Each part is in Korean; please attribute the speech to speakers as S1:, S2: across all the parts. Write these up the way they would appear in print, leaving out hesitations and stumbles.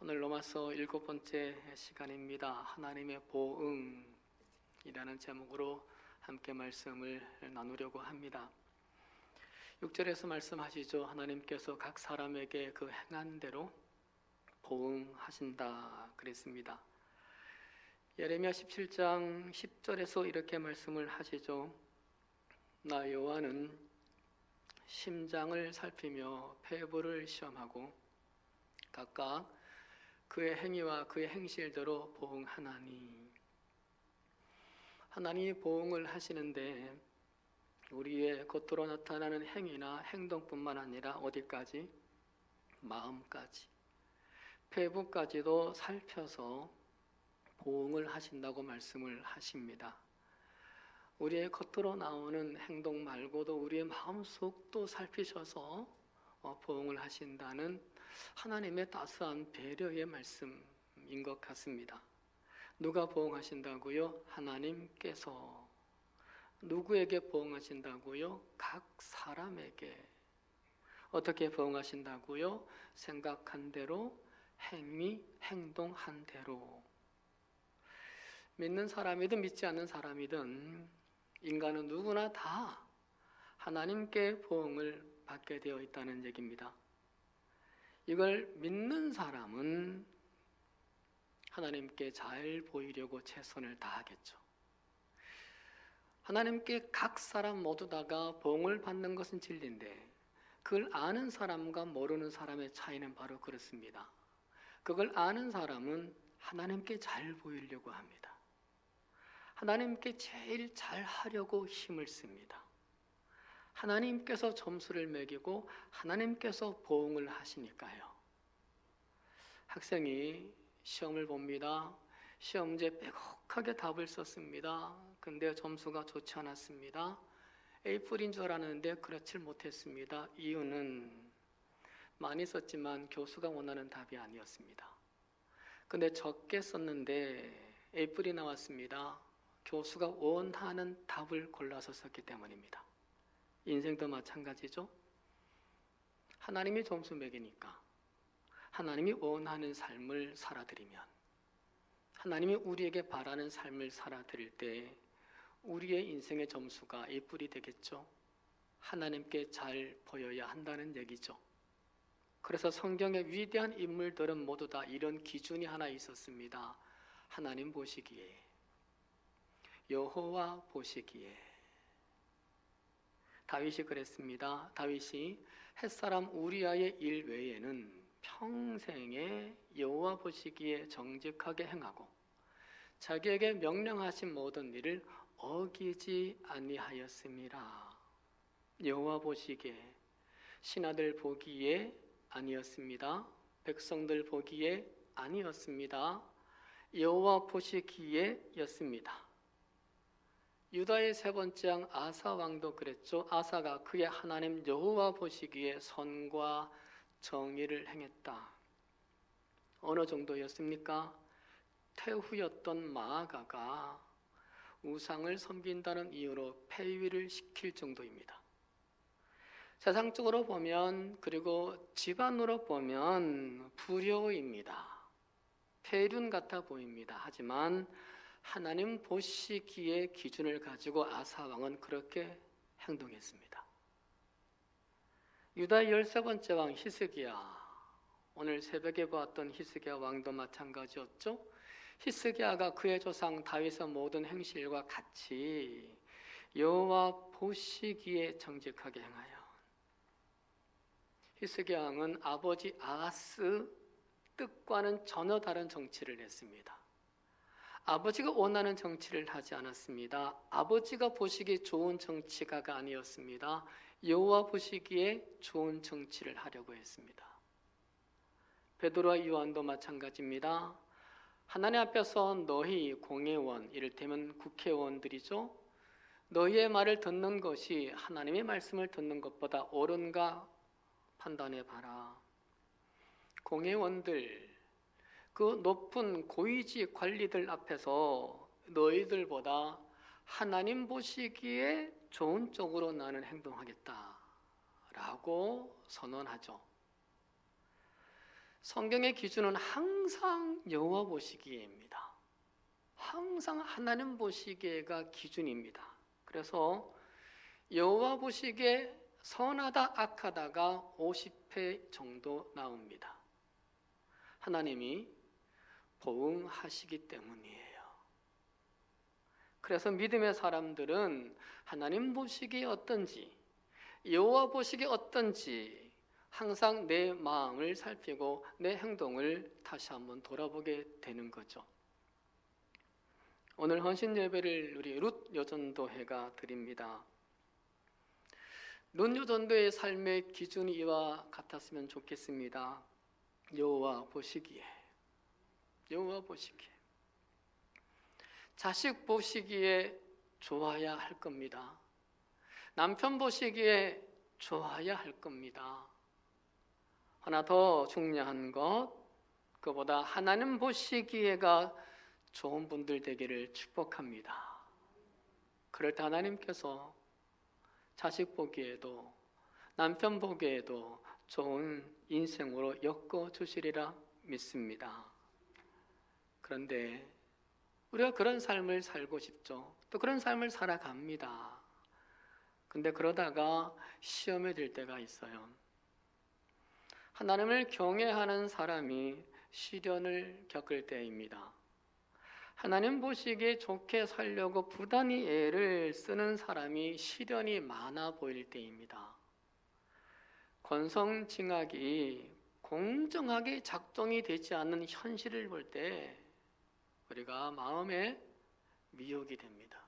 S1: 오늘 로마서 7번째 시간입니다. 하나님의 보응이라는 제목으로 함께 말씀을 나누려고 합니다. 6절에서 말씀하시죠. 하나님께서 각 사람에게 그 행한 대로 보응하신다 그랬습니다. 예레미야 17장 10절에서 이렇게 말씀을 하시죠. 나 여호와는 심장을 살피며 폐부를 시험하고 각각 그의 행위와 그의 행실대로 보응하나니. 하나님이 보응을 하시는데 우리의 겉으로 나타나는 행위나 행동뿐만 아니라 어디까지? 마음까지, 폐부까지도 살펴서 보응을 하신다고 말씀을 하십니다. 우리의 겉으로 나오는 행동 말고도 우리의 마음속도 살피셔서 보응을 하신다는 하나님의 따스한 배려의 말씀인 것 같습니다. 누가 보응하신다고요? 하나님께서. 누구에게 보응하신다고요? 각 사람에게. 어떻게 보응하신다고요? 생각한 대로, 행위, 행동한 대로. 믿는 사람이든 믿지 않는 사람이든 인간은 누구나 다 하나님께 보응을 받게 되어 있다는 얘기입니다. 이걸 믿는 사람은 하나님께 잘 보이려고 최선을 다하겠죠. 하나님께 각 사람 모두 다가 보응을 받는 것은 진리인데 그걸 아는 사람과 모르는 사람의 차이는 바로 그렇습니다. 그걸 아는 사람은 하나님께 잘 보이려고 합니다. 하나님께 제일 잘 하려고 힘을 씁니다. 하나님께서 점수를 매기고 하나님께서 보응을 하시니까요. 학생이 시험을 봅니다. 시험지에 빼곡하게 답을 썼습니다. 근데 점수가 좋지 않았습니다. A뿔인 줄 알았는데 그렇지 못했습니다. 이유는 많이 썼지만 교수가 원하는 답이 아니었습니다. 근데 적게 썼는데 A뿔이 나왔습니다. 교수가 원하는 답을 골라서 썼기 때문입니다. 인생도 마찬가지죠. 하나님이 점수 매기니까 하나님이 원하는 삶을 살아드리면, 하나님이 우리에게 바라는 삶을 살아드릴 때 우리의 인생의 점수가 A뿔이 되겠죠. 하나님께 잘 보여야 한다는 얘기죠. 그래서 성경의 위대한 인물들은 모두 다 이런 기준이 하나 있었습니다. 하나님 보시기에, 여호와 보시기에. 다윗이 그랬습니다. 다윗이 햇사람 우리아의 일 외에는 평생에 여호와 보시기에 정직하게 행하고 자기에게 명령하신 모든 일을 어기지 아니하였음이라. 여호와 보시기에, 신하들 보기에 아니었습니다. 백성들 보기에 아니었습니다. 여호와 보시기에였습니다. 유다의 세 번째 왕 아사 왕도 그랬죠. 아사가 그의 하나님 여호와 보시기에 선과 정의를 행했다. 어느 정도였습니까? 태후였던 마아가가 우상을 섬긴다는 이유로 폐위를 시킬 정도입니다. 세상적으로 보면, 그리고 집안으로 보면 불효입니다. 폐륜 같아 보입니다. 하지만 하나님 보시기에 기준을 가지고 아사 왕은 그렇게 행동했습니다. 유다의 13번째 왕 히스기야, 오늘 새벽에 보았던 히스기야 왕도 마찬가지였죠. 히스기야가 그의 조상 다윗의 모든 행실과 같이 여호와 보시기에 정직하게 행하여, 히스기야 왕은 아버지 아하스 뜻과는 전혀 다른 정치를 했습니다. 아버지가 원하는 정치를 하지 않았습니다. 아버지가 보시기에 좋은 정치가가 아니었습니다. 여호와 보시기에 좋은 정치를 하려고 했습니다. 베드로와 요한도 마찬가지입니다. 하나님 앞에서 너희 공회원, 이를테면 국회의원들이죠. 너희의 말을 듣는 것이 하나님의 말씀을 듣는 것보다 옳은가 판단해봐라. 공회원들, 그 높은 고위직 관리들 앞에서 너희들보다 하나님 보시기에 좋은 쪽으로 나는 행동하겠다라고 선언하죠. 성경의 기준은 항상 여호와 보시기에입니다. 항상 하나님 보시기에가 기준입니다. 그래서 여호와 보시기에 선하다 악하다가 50회 정도 나옵니다. 하나님이 보응하시기 때문이에요. 그래서 믿음의 사람들은 하나님 보시기에 어떤지, 여호와 보시기에 어떤지 항상 내 마음을 살피고 내 행동을 다시 한번 돌아보게 되는 거죠. 오늘 헌신 예배를 우리 룻 여전도회가 드립니다. 룻 여전도의 삶의 기준이 이와 같았으면 좋겠습니다. 여호와 보시기에, 여호와 보시기에, 자식 보시기에 좋아야 할 겁니다. 남편 보시기에 좋아야 할 겁니다. 하나 더 중요한 것, 그보다 하나님 보시기에가 좋은 분들 되기를 축복합니다. 그럴 때 하나님께서 자식 보기에도 남편 보기에도 좋은 인생으로 엮어주시리라 믿습니다. 그런데 우리가 그런 삶을 살고 싶죠. 또 그런 삶을 살아갑니다. 근데 그러다가 시험에 들 때가 있어요. 하나님을 경외하는 사람이 시련을 겪을 때입니다. 하나님 보시기에 좋게 살려고 부단히 애를 쓰는 사람이 시련이 많아 보일 때입니다. 권성징악이 공정하게 작동이 되지 않는 현실을 볼 때 우리가 마음에 미혹이 됩니다.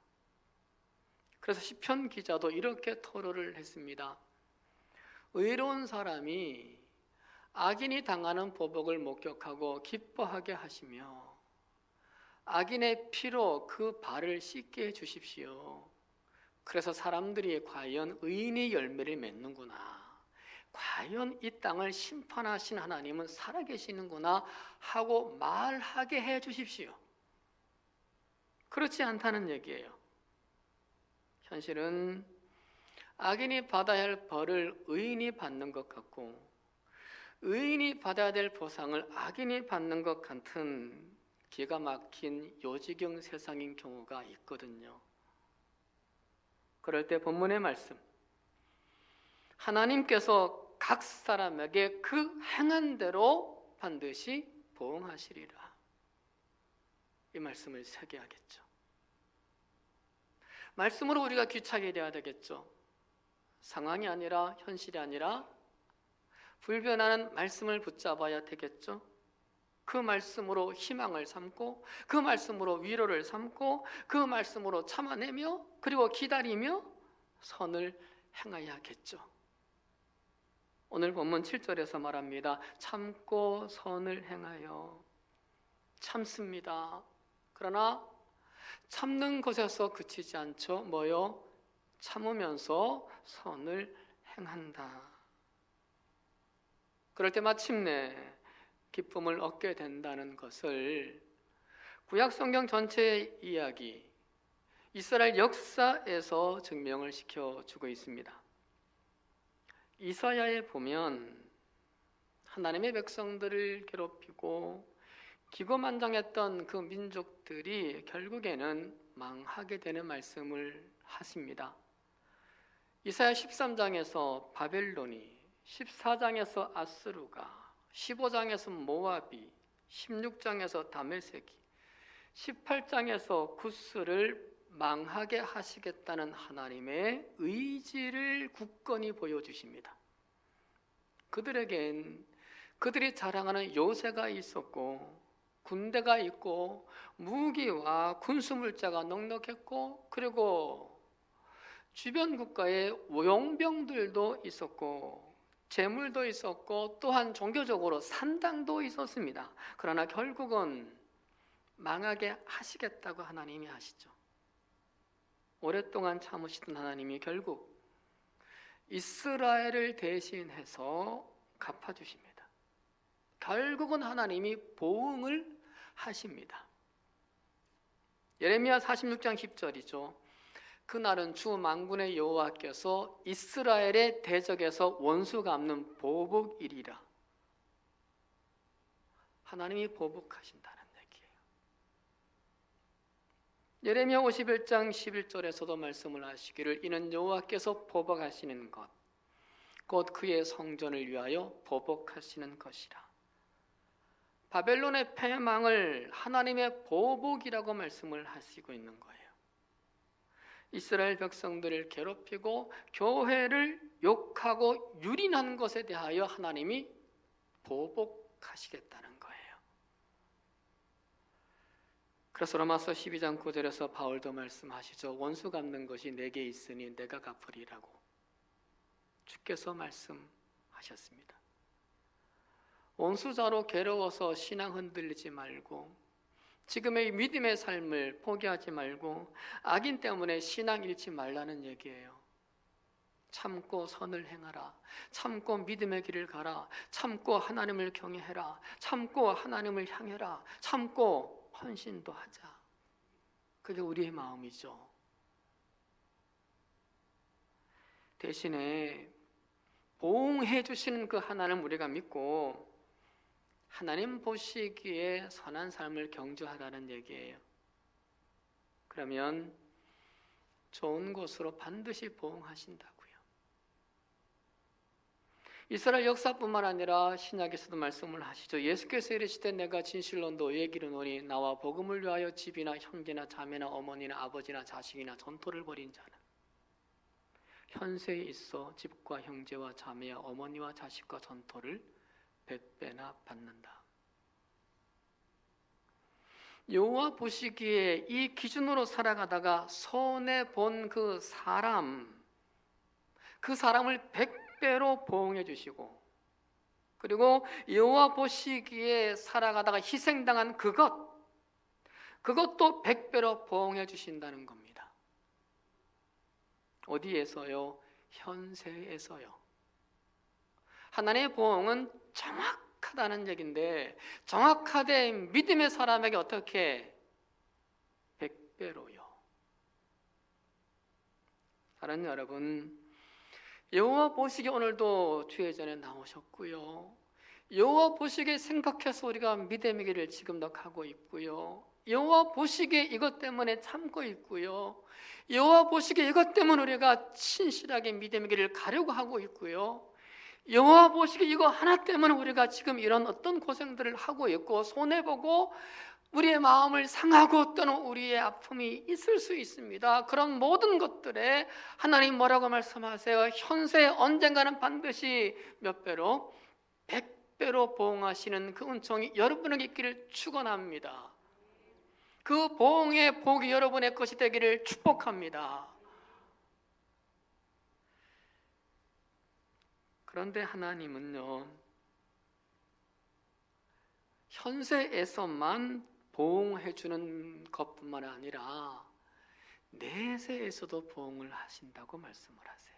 S1: 그래서 시편 기자도 이렇게 토로를 했습니다. 의로운 사람이 악인이 당하는 보복을 목격하고 기뻐하게 하시며 악인의 피로 그 발을 씻게 해주십시오. 그래서 사람들이 과연 의인의 열매를 맺는구나, 과연 이 땅을 심판하신 하나님은 살아계시는구나 하고 말하게 해주십시오. 그렇지 않다는 얘기예요. 현실은 악인이 받아야 할 벌을 의인이 받는 것 같고 의인이 받아야 될 보상을 악인이 받는 것 같은 기가 막힌 요지경 세상인 경우가 있거든요. 그럴 때 본문의 말씀, 하나님께서 각 사람에게 그 행한 대로 반드시 보응하시리라. 이 말씀을 새겨야겠죠. 말씀으로 우리가 귀차게 돼야 되겠죠. 상황이 아니라 현실이 아니라 불변하는 말씀을 붙잡아야 되겠죠. 그 말씀으로 희망을 삼고 그 말씀으로 위로를 삼고 그 말씀으로 참아내며 그리고 기다리며 선을 행해야겠죠. 오늘 본문 7절에서 말합니다. 참고 선을 행하여. 참습니다. 그러나 참는 것에서 그치지 않죠. 뭐요? 참으면서 선을 행한다. 그럴 때 마침내 기쁨을 얻게 된다는 것을 구약 성경 전체의 이야기, 이스라엘 역사에서 증명을 시켜주고 있습니다. 이사야에 보면 하나님의 백성들을 괴롭히고 기고만장했던 그 민족들이 결국에는 망하게 되는 말씀을 하십니다. 이사야 13장에서 바벨론이, 14장에서 아스루가, 15장에서 모압이, 16장에서 다메섹이, 18장에서 구스를 망하게 하시겠다는 하나님의 의지를 굳건히 보여주십니다. 그들에겐 그들이 자랑하는 요새가 있었고 군대가 있고 무기와 군수물자가 넉넉했고 그리고 주변 국가의 용병들도 있었고 재물도 있었고 또한 종교적으로 산당도 있었습니다. 그러나 결국은 망하게 하시겠다고 하나님이 하시죠. 오랫동안 참으시던 하나님이 결국 이스라엘을 대신해서 갚아주십니다. 결국은 하나님이 보응을 하십니다. 예레미야 46장 10절이죠. 그날은 주 만군의 여호와께서 이스라엘의 대적에서 원수 갚는 보복일이라. 하나님이 보복하신다는 얘기예요. 예레미야 51장 11절에서도 말씀을 하시기를 이는 여호와께서 보복하시는 것 곧 그의 성전을 위하여 보복하시는 것이라. 바벨론의 패망을 하나님의 보복이라고 말씀을 하시고 있는 거예요. 이스라엘 백성들을 괴롭히고 교회를 욕하고 유린한 것에 대하여 하나님이 보복하시겠다는 거예요. 그래서 로마서 12장 9절에서 바울도 말씀하시죠. 원수 갚는 것이 내게 있으니 내가 갚으리라고 주께서 말씀하셨습니다. 원수자로 괴로워서 신앙 흔들리지 말고 지금의 믿음의 삶을 포기하지 말고 악인 때문에 신앙 잃지 말라는 얘기예요. 참고 선을 행하라. 참고 믿음의 길을 가라. 참고 하나님을 경외해라. 참고 하나님을 향해라. 참고 헌신도 하자. 그게 우리의 마음이죠. 대신에 보응해 주시는 그 하나님 우리가 믿고 하나님 보시기에 선한 삶을 경주하라는 얘기예요. 그러면 좋은 것으로 반드시 보응하신다고요. 이스라엘 역사뿐만 아니라 신약에서도 말씀을 하시죠. 예수께서 이르시되 내가 진실로 너희에게 이르노니 나와 복음을 위하여 집이나 형제나 자매나 어머니나 아버지나 자식이나 전토를 벌인 자는 현세에 있어 집과 형제와 자매와 어머니와 자식과 전토를 100배나 받는다. 여호와 보시기에 이 기준으로 살아가다가 손해본 그 사람을 100배로 보응해 주시고, 그리고 여호와 보시기에 살아가다가 희생당한 그것도 100배로 보응해 주신다는 겁니다. 어디에서요? 현세에서요. 하나님의 보응은 정확하다는 얘기인데, 정확하되 믿음의 사람에게 어떻게? 100배로요. 사랑하는 여러분, 여호와 보시기에 오늘도 주의 전에 나오셨고요. 여호와 보시기에 생각해서 우리가 믿음의 길을 지금도 가고 있고요. 여호와 보시기에 이것 때문에 참고 있고요. 여호와 보시기에 이것 때문에 우리가 신실하게 믿음의 길을 가려고 하고 있고요. 여호와 보시기에 이거 하나 때문에 우리가 지금 이런 어떤 고생들을 하고 있고 손해보고 우리의 마음을 상하고 또는 우리의 아픔이 있을 수 있습니다. 그런 모든 것들에 하나님 뭐라고 말씀하세요? 현세에 언젠가는 반드시 몇 배로? 100배로 보응하시는 그 은총이 여러분에게 있기를 축원합니다. 그 보응의 복이 여러분의 것이 되기를 축복합니다. 그런데 하나님은요, 현세에서만 보응해 주는 것뿐만 아니라 내세에서도 보응을 하신다고 말씀을 하세요.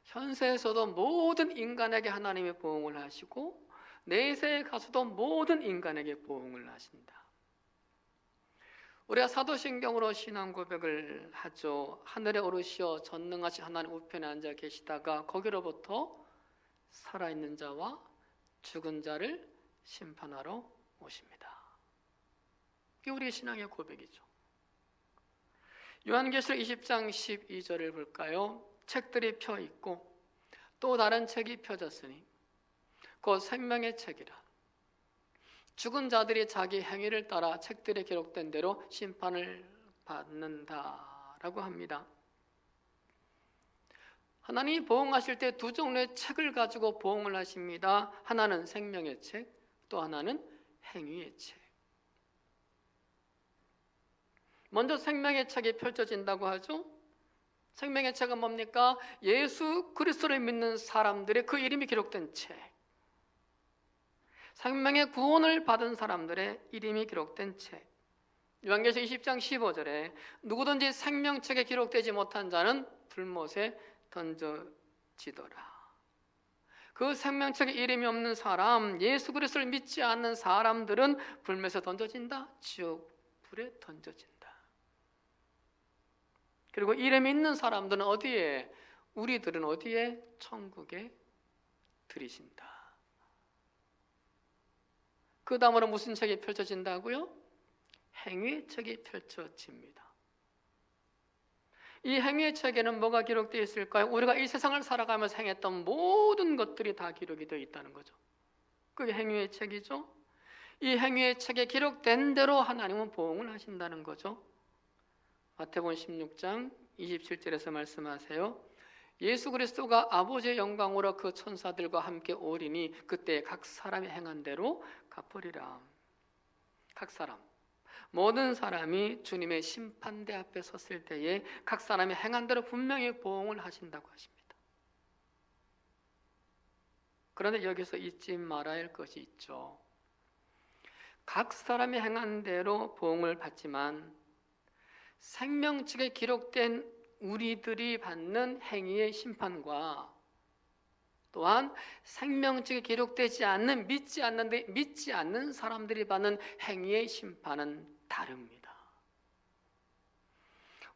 S1: 현세에서도 모든 인간에게 하나님의 보응을 하시고 내세에 가서도 모든 인간에게 보응을 하신다. 우리가 사도신경으로 신앙 고백을 하죠. 하늘에 오르시어 전능하신 하나님 우편에 앉아 계시다가 거기로부터 살아있는 자와 죽은 자를 심판하러 오십니다. 이게 우리의 신앙의 고백이죠. 요한계시록 20장 12절을 볼까요? 책들이 펴 있고 또 다른 책이 펴졌으니 곧 생명의 책이라. 죽은 자들이 자기 행위를 따라 책들에 기록된 대로 심판을 받는다라고 합니다. 하나님이 보응하실 때 두 종류의 책을 가지고 보응을 하십니다. 하나는 생명의 책, 또 하나는 행위의 책. 먼저 생명의 책이 펼쳐진다고 하죠. 생명의 책은 뭡니까? 예수 그리스도를 믿는 사람들의 그 이름이 기록된 책. 생명의 구원을 받은 사람들의 이름이 기록된 책. 요한계시록 20장 15절에 누구든지 생명책에 기록되지 못한 자는 불못에 던져지더라. 그 생명책에 이름이 없는 사람, 예수 그리스도를 믿지 않는 사람들은 불못에 던져진다, 지옥 불에 던져진다. 그리고 이름이 있는 사람들은 어디에? 우리들은 어디에? 천국에 들이신다. 그 다음으로 무슨 책이 펼쳐진다고요? 행위의 책이 펼쳐집니다. 이 행위의 책에는 뭐가 기록되어 있을까요? 우리가 이 세상을 살아가면서 행했던 모든 것들이 다 기록이 되어 있다는 거죠. 그게 행위의 책이죠. 이 행위의 책에 기록된 대로 하나님은 보응을 하신다는 거죠. 마태복음 16장 27절에서 말씀하세요. 예수 그리스도가 아버지의 영광으로 그 천사들과 함께 오리니 그때 각 사람이 행한 대로 갚으리라. 각 사람, 모든 사람이 주님의 심판대 앞에 섰을 때에 각 사람이 행한 대로 분명히 보응을 하신다고 하십니다. 그런데 여기서 잊지 말아야 할 것이 있죠. 각 사람이 행한 대로 보응을 받지만 생명책에 기록된 우리들이 받는 행위의 심판과 또한 생명책에 기록되지 않는 믿지 않는 사람들이 받는 행위의 심판은 다릅니다.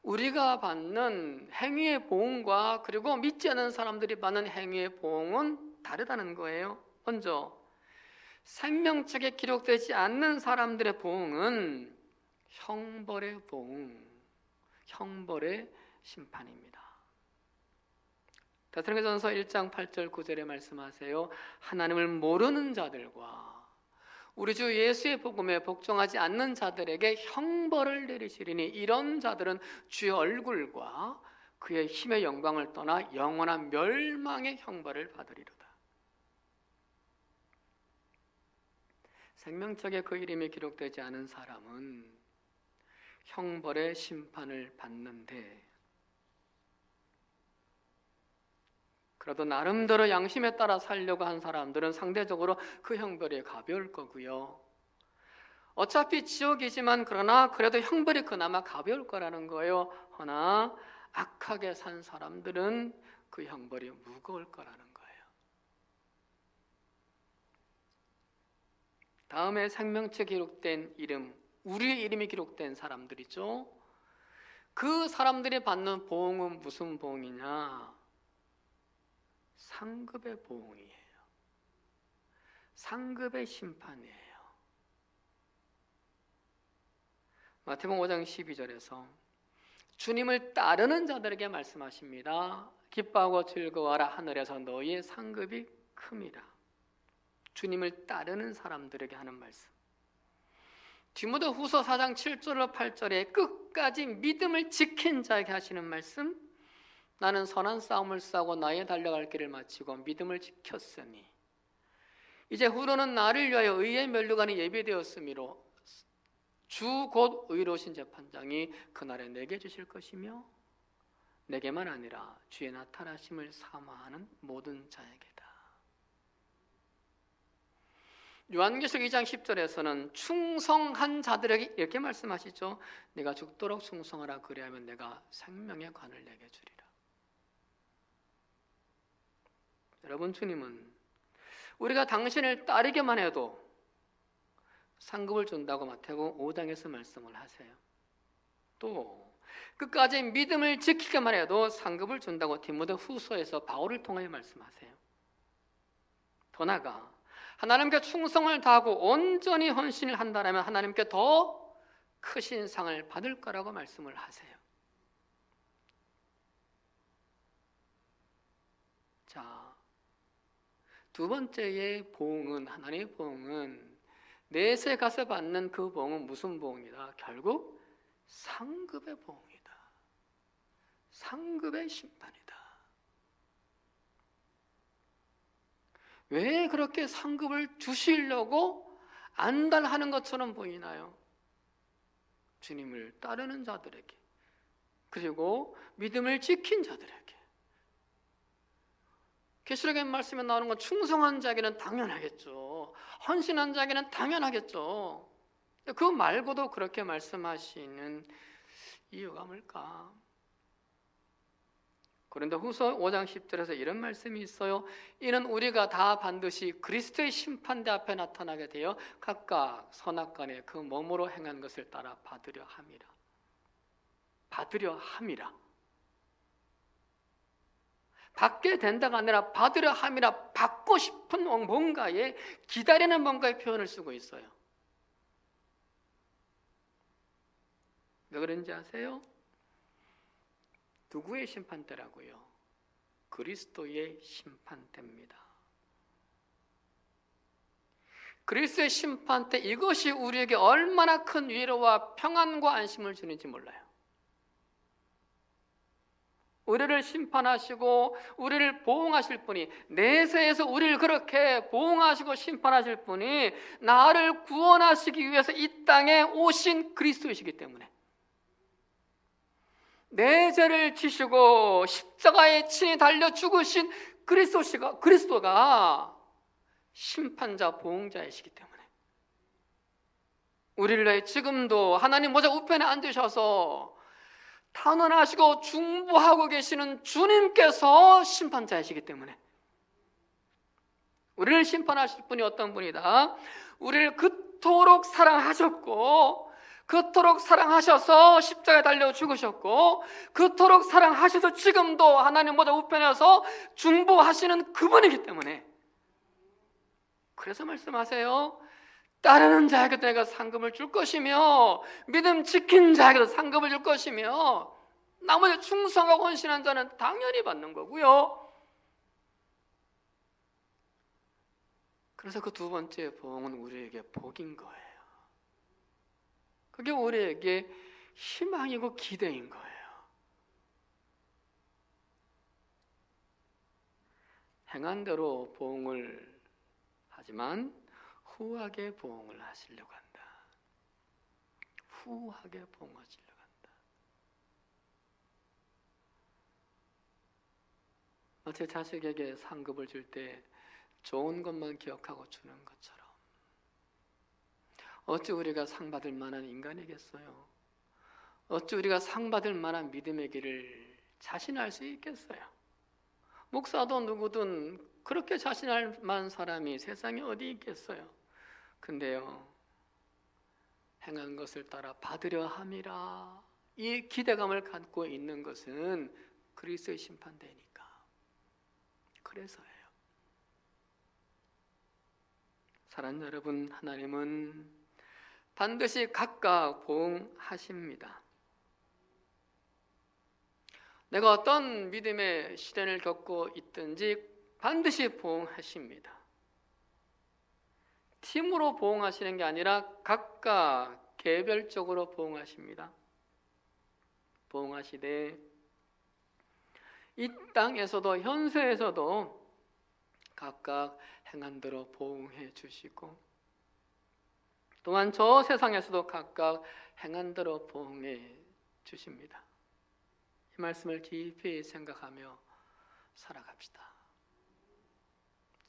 S1: 우리가 받는 행위의 보응과 그리고 믿지 않는 사람들이 받는 행위의 보응은 다르다는 거예요. 먼저 생명책에 기록되지 않는 사람들의 보응은 형벌의 보응, 형벌의 심판입니다. 데살로니가전서 1장 8절 9절에 말씀하세요. 하나님을 모르는 자들과 우리 주 예수의 복음에 복종하지 않는 자들에게 형벌을 내리시리니 이런 자들은 주의 얼굴과 그의 힘의 영광을 떠나 영원한 멸망의 형벌을 받으리로다. 생명책에 그 이름이 기록되지 않은 사람은 형벌의 심판을 받는데, 그래도 나름대로 양심에 따라 살려고 한 사람들은 상대적으로 그 형벌이 가벼울 거고요. 어차피 지옥이지만 그러나 그래도 형벌이 그나마 가벼울 거라는 거예요. 허나 악하게 산 사람들은 그 형벌이 무거울 거라는 거예요. 다음에 생명책에 기록된 이름, 우리의 이름이 기록된 사람들이죠. 그 사람들이 받는 보응은 무슨 보응이냐? 상급의 보응이에요. 상급의 심판이에요. 마태복음 5장 12절에서 주님을 따르는 자들에게 말씀하십니다. 기뻐하고 즐거워하라, 하늘에서 너희의 상급이 큽니다. 주님을 따르는 사람들에게 하는 말씀. 디모데후서 4장 7절로 8절에 끝까지 믿음을 지킨 자에게 하시는 말씀. 나는 선한 싸움을 싸고 나의 달려갈 길을 마치고 믿음을 지켰으니 이제 후로는 나를 위하여 의의 면류관이 예비되었으므로 주 곧 의로우신 재판장이 그날에 내게 주실 것이며 내게만 아니라 주의 나타나심을 사모하는 모든 자에게다. 요한계시록 2장 10절에서는 충성한 자들에게 이렇게 말씀하시죠. 네가 죽도록 충성하라, 그리하면 내가 생명의 관을 내게 주리라. 여러분, 주님은 우리가 당신을 따르기만 해도 상급을 준다고 마태복음 5장에서 말씀을 하세요. 또 끝까지 믿음을 지키기만 해도 상급을 준다고 디모데후서에서 바울을 통하여 말씀하세요. 더 나아가 하나님께 충성을 다하고 온전히 헌신을 한다면 하나님께 더 크신 상을 받을 거라고 말씀을 하세요. 자, 두 번째의 보응은, 하나님의 보응은 내세 가서 받는 그 보응은 무슨 보응이다? 결국 상급의 보응이다. 상급의 심판이다. 왜 그렇게 상급을 주시려고 안달하는 것처럼 보이나요? 주님을 따르는 자들에게, 그리고 믿음을 지킨 자들에게. 계시록의 말씀에 나오는 건 충성한 자에게는 당연하겠죠. 헌신한 자에게는 당연하겠죠. 그 말고도 그렇게 말씀하시는 이유가 뭘까? 고린도후서 5장 10절에서 이런 말씀이 있어요. 이는 우리가 다 반드시 그리스도의 심판대 앞에 나타나게 되어 각각 선악간에 그 몸으로 행한 것을 따라 받으려 함이라. 받으려 함이라. 받게 된다가 아니라 받으려 함이라 받고 싶은 뭔가에 기다리는 뭔가의 표현을 쓰고 있어요. 왜 그런지 아세요? 누구의 심판대라고요? 그리스도의 심판대입니다. 그리스도의 심판대, 이것이 우리에게 얼마나 큰 위로와 평안과 안심을 주는지 몰라요. 우리를 심판하시고 우리를 보응하실 분이, 내세에서 우리를 그렇게 보응하시고 심판하실 분이 나를 구원하시기 위해서 이 땅에 오신 그리스도이시기 때문에, 내 죄를 지시고 십자가에 친히 달려 죽으신 그리스도가 심판자, 보응자이시기 때문에 우리를 위해 지금도 하나님 보좌 우편에 앉으셔서 탄원하시고 중보하고 계시는 주님께서 심판자이시기 때문에, 우리를 심판하실 분이 어떤 분이다? 우리를 그토록 사랑하셨고, 그토록 사랑하셔서 십자가에 달려 죽으셨고, 그토록 사랑하셔서 지금도 하나님 보좌 우편에서 중보하시는 그분이기 때문에, 그래서 말씀하세요. 따르는 자에게도 내가 상급을 줄 것이며 믿음 지킨 자에게도 상급을 줄 것이며, 나머지 충성하고 헌신한 자는 당연히 받는 거고요. 그래서 그 두 번째 보응은 우리에게 복인 거예요. 그게 우리에게 희망이고 기대인 거예요. 행한 대로 보응을 하지만 후하게 보응을 하시려고 한다. 후하게 보응하시려고 한다. 마치 자식에게 상급을 줄 때 좋은 것만 기억하고 주는 것처럼, 어찌 우리가 상 받을 만한 인간이겠어요? 어찌 우리가 상 받을 만한 믿음의 길을 자신할 수 있겠어요? 목사도 누구든 그렇게 자신할 만한 사람이 세상에 어디 있겠어요? 근데요, 행한 것을 따라 받으려 함이라, 이 기대감을 갖고 있는 것은 그리스도의 심판대니까. 그래서예요. 사랑하는 여러분, 하나님은 반드시 각각 보응하십니다. 내가 어떤 믿음의 시련을 겪고 있든지 반드시 보응하십니다. 팀으로 보응하시는 게 아니라 각각 개별적으로 보응하십니다. 보응하시되 이 땅에서도, 현세에서도 각각 행한 대로 보응해 주시고, 또한 저 세상에서도 각각 행한 대로 보응해 주십니다. 이 말씀을 깊이 생각하며 살아갑시다.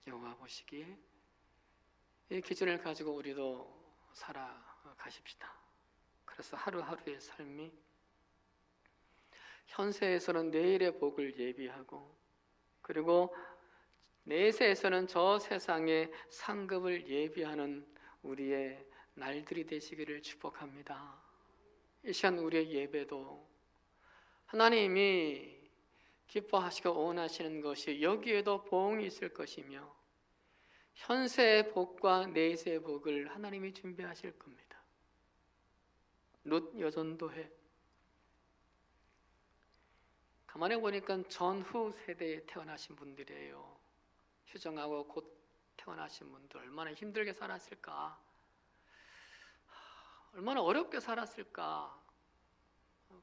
S1: 여호와 보시기에 이 기준을 가지고 우리도 살아가십시다. 그래서 하루하루의 삶이 현세에서는 내일의 복을 예비하고, 그리고 내세에서는 저 세상의 상급을 예비하는 우리의 날들이 되시기를 축복합니다. 이 시간 우리의 예배도 하나님이 기뻐하시고 원하시는 것이 여기에도 보응이 있을 것이며, 현세의 복과 내세의 복을 하나님이 준비하실 겁니다. 룻 여전도회, 가만히 보니까 전후 세대에 태어나신 분들이에요. 휴정하고 곧 태어나신 분들 얼마나 힘들게 살았을까, 얼마나 어렵게 살았을까,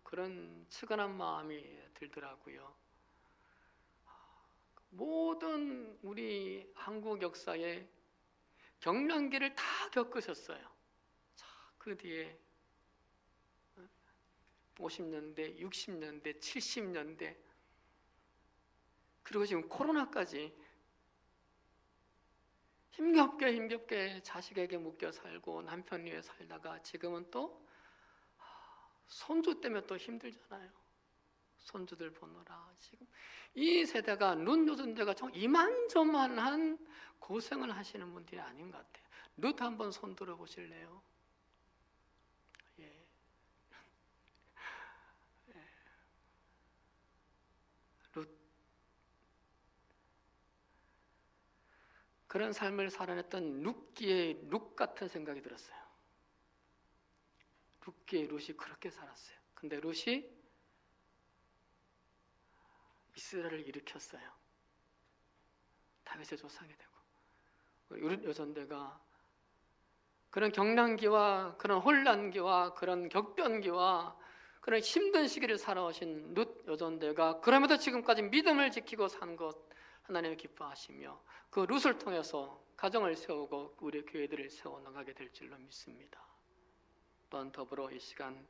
S1: 그런 측은한 마음이 들더라고요. 모든 우리 한국 역사의 경련기를 다 겪으셨어요. 자, 그 뒤에 50년대, 60년대, 70년대, 그리고 지금 코로나까지 힘겹게 자식에게 묶여 살고 남편 위에 살다가 지금은 또 손주 때문에 또 힘들잖아요. 손주들 보느라 지금 이 세대가 룻 요전대가 좀 이만저만한 고생을 하시는 분들이 아닌 것 같아요. 룻 한번 손 들어 보실래요? 룻 그런 삶을 살아냈던 룻기의 룻 같은 생각이 들었어요. 룻기의 룻이 그렇게 살았어요. 근데 룻이 이스라엘을 일으켰어요. 다윗의 조상이 되고. 룻 여전대가 그런 경란기와 그런 혼란기와 그런 격변기와 그런 힘든 시기를 살아오신 룻 여전대가 그럼에도 지금까지 믿음을 지키고 산 것 하나님을 기뻐하시며 그 룻을 통해서 가정을 세우고 우리 교회들을 세워나가게 될 줄로 믿습니다. 또한 더불어 이 시간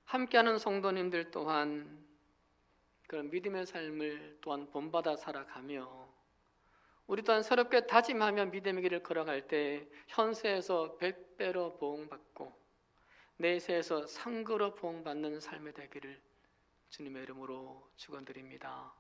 S1: 함께하는 성도님들 또한 그런 믿음의 삶을 또한 본받아 살아가며 우리 또한 새롭게 다짐하며 믿음의 길을 걸어갈 때 현세에서 100배로 보응받고 내세에서 상급으로 보응받는 삶이 되기를 주님의 이름으로 축원드립니다.